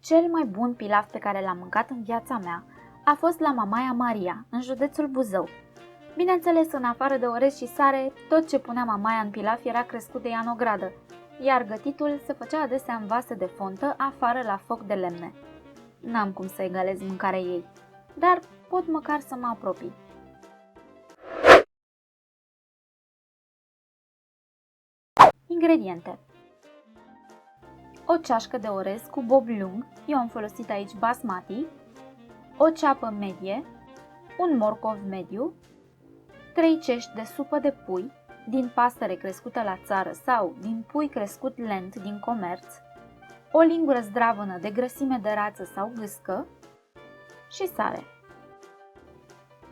Cel mai bun pilaf pe care l-am mâncat în viața mea a fost la Mamaia Maria, în județul Buzău. Bineînțeles, în afară de orez și sare, tot ce punea mamaia în pilaf era crescut de ea în ogradă, iar gătitul se făcea adesea în vase de fontă, afară la foc de lemne. N-am cum să egalez mâncarea ei, dar pot măcar să mă apropii. Ingrediente: o ceașcă de orez cu bob lung, eu am folosit aici basmati, o ceapă medie, un morcov mediu, 3 cești de supă de pui din pasăre crescută la țară sau din pui crescut lent din comerț, o lingură zdravănă de grăsime de rață sau gâscă și sare.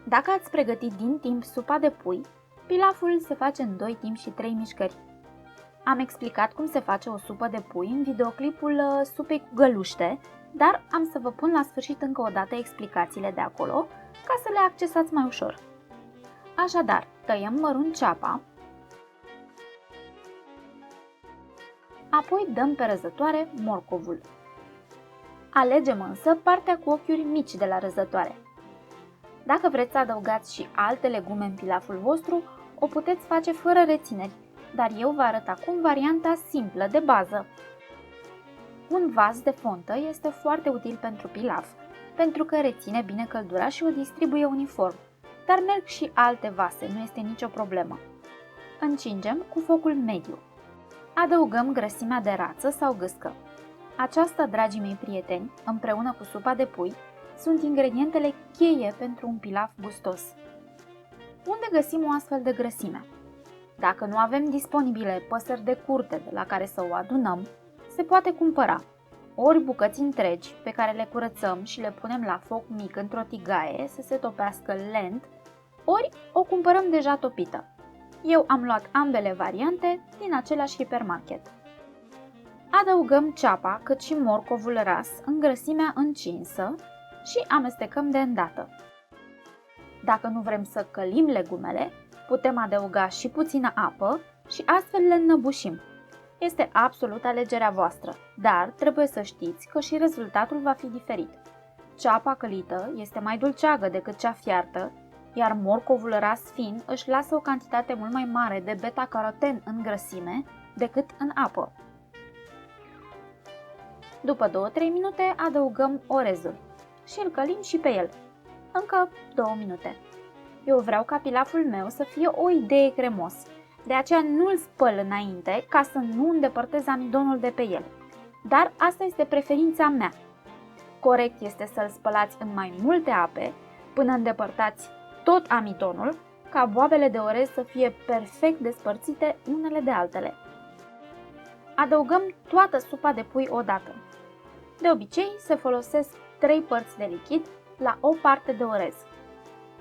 Dacă ați pregătit din timp supa de pui, pilaful se face în 2 timpi și 3 mișcări. Am explicat cum se face o supă de pui în videoclipul supei cu găluște, dar am să vă pun la sfârșit încă o dată explicațiile de acolo, ca să le accesați mai ușor. Așadar, tăiem mărunt ceapa, apoi dăm pe răzătoare morcovul. Alegem însă partea cu ochiuri mici de la răzătoare. Dacă vreți să adăugați și alte legume în pilaful vostru, o puteți face fără rețineri, dar eu vă arăt acum varianta simplă de bază. Un vas de fontă este foarte util pentru pilaf, pentru că reține bine căldura și o distribuie uniform, dar merg și alte vase, nu este nicio problemă. Încingem cu focul mediu. Adăugăm grăsimea de rață sau gâscă. Aceasta, dragii mei prieteni, împreună cu supa de pui, sunt ingredientele cheie pentru un pilaf gustos. Unde găsim o astfel de grăsime? Dacă nu avem disponibile păsări de curte de la care să o adunăm, se poate cumpăra ori bucăți întregi pe care le curățăm și le punem la foc mic într-o tigaie să se topească lent, ori o cumpărăm deja topită. Eu am luat ambele variante din același hipermarket. Adăugăm ceapa cât și morcovul ras în grăsimea încinsă și amestecăm de îndată. Dacă nu vrem să călim legumele, putem adăuga și puțină apă și astfel le înnăbușim. Este absolut alegerea voastră, dar trebuie să știți că și rezultatul va fi diferit. Ceapa călită este mai dulceagă decât cea fiartă, iar morcovul ras fin își lasă o cantitate mult mai mare de beta-caroten în grăsime decât în apă. După 2-3 minute adăugăm orezul și îl călim și pe el. Încă 2 minute. Eu vreau ca pilaful meu să fie o idee cremos, de aceea nu-l spăl înainte ca să nu îndepărtez amidonul de pe el. Dar asta este preferința mea. Corect este să-l spălați în mai multe ape până îndepărtați tot amidonul, ca boabele de orez să fie perfect despărțite unele de altele. Adăugăm toată supa de pui odată. De obicei se folosesc 3 părți de lichid la o parte de orez.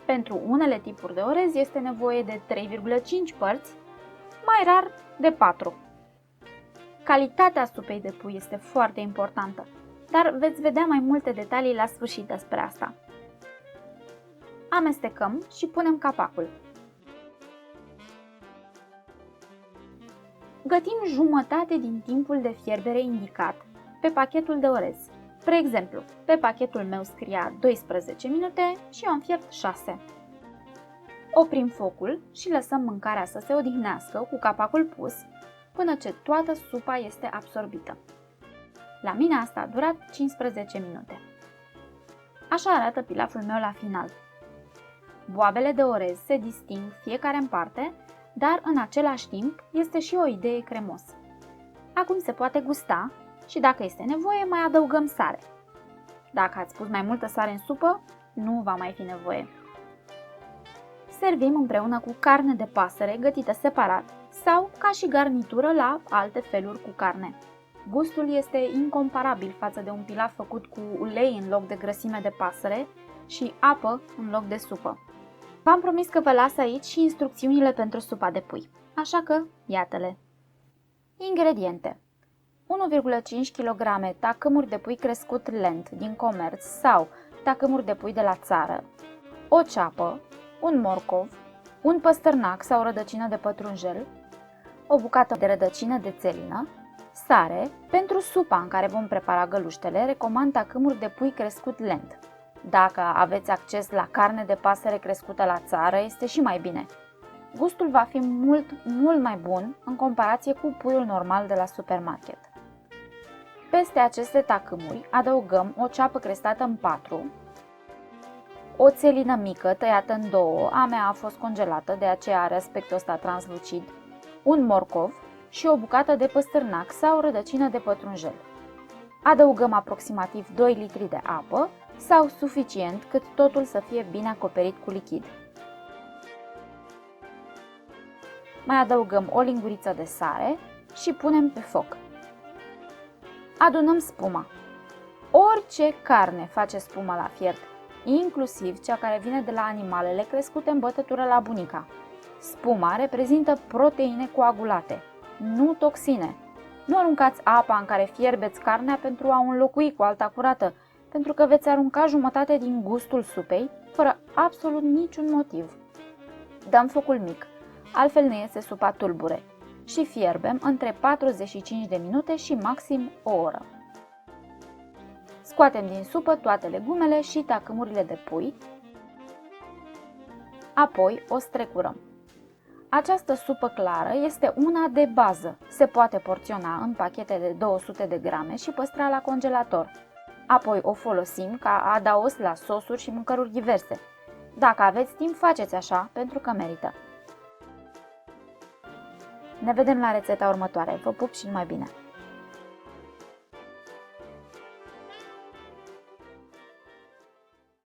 Pentru unele tipuri de orez este nevoie de 3,5 părți, mai rar de 4. Calitatea supei de pui este foarte importantă, dar veți vedea mai multe detalii la sfârșit despre asta. Amestecăm și punem capacul. Gătim jumătate din timpul de fierbere indicat pe pachetul de orez. Spre exemplu, pe pachetul meu scria 12 minute și eu am fiert 6. Oprim focul și lăsăm mâncarea să se odihnească cu capacul pus până ce toată supa este absorbită. La mine asta a durat 15 minute. Așa arată pilaful meu la final. Boabele de orez se disting fiecare în parte, dar în același timp este și o idee cremos. Acum se poate gusta și dacă este nevoie mai adăugăm sare. Dacă ați pus mai multă sare în supă, nu va mai fi nevoie. Servim împreună cu carne de pasăre gătită separat sau ca și garnitură la alte feluri cu carne. Gustul este incomparabil față de un pilaf făcut cu ulei în loc de grăsime de pasăre și apă în loc de supă. V-am promis că vă las aici și instrucțiunile pentru supa de pui, așa că iată-le. Ingrediente: 1,5 kg tacâmuri de pui crescut lent din comerț sau tacâmuri de pui de la țară, o ceapă, un morcov, un păstărnac sau rădăcină de pătrunjel, o bucată de rădăcină de țelină, Sare, pentru supa în care vom prepara găluștele, recomand tacâmuri de pui crescut lent. Dacă aveți acces la carne de pasăre crescută la țară, este și mai bine. Gustul va fi mult mai bun în comparație cu puiul normal de la supermarket. Peste aceste tacâmuri adăugăm o ceapă crestată în 4, o țelină mică tăiată în 2, a mea a fost congelată, de aceea are aspectul ăsta translucid, un morcov și o bucată de păstârnac sau rădăcină de pătrunjel. Adăugăm aproximativ 2 litri de apă sau suficient cât totul să fie bine acoperit cu lichid. Mai adăugăm o linguriță de sare și punem pe foc. Adunăm spuma. Orice carne face spumă la fiert, inclusiv cea care vine de la animalele crescute în bătătură la bunica. Spuma reprezintă proteine coagulate, nu toxine. Nu aruncați apa în care fierbeți carnea pentru a o înlocui cu alta curată, pentru că veți arunca jumătate din gustul supei, fără absolut niciun motiv. Dăm focul mic, altfel ne iese supa tulbure, și fierbem între 45 de minute și maxim o oră. Scoatem din supă toate legumele și tacâmurile de pui, apoi o strecurăm. Această supă clară este una de bază, se poate porționa în pachete de 200 de grame și păstra la congelator. Apoi o folosim ca adaos la sosuri și mâncăruri diverse. Dacă aveți timp, faceți așa, pentru că merită. Ne vedem la rețeta următoare. Vă pup și numai bine!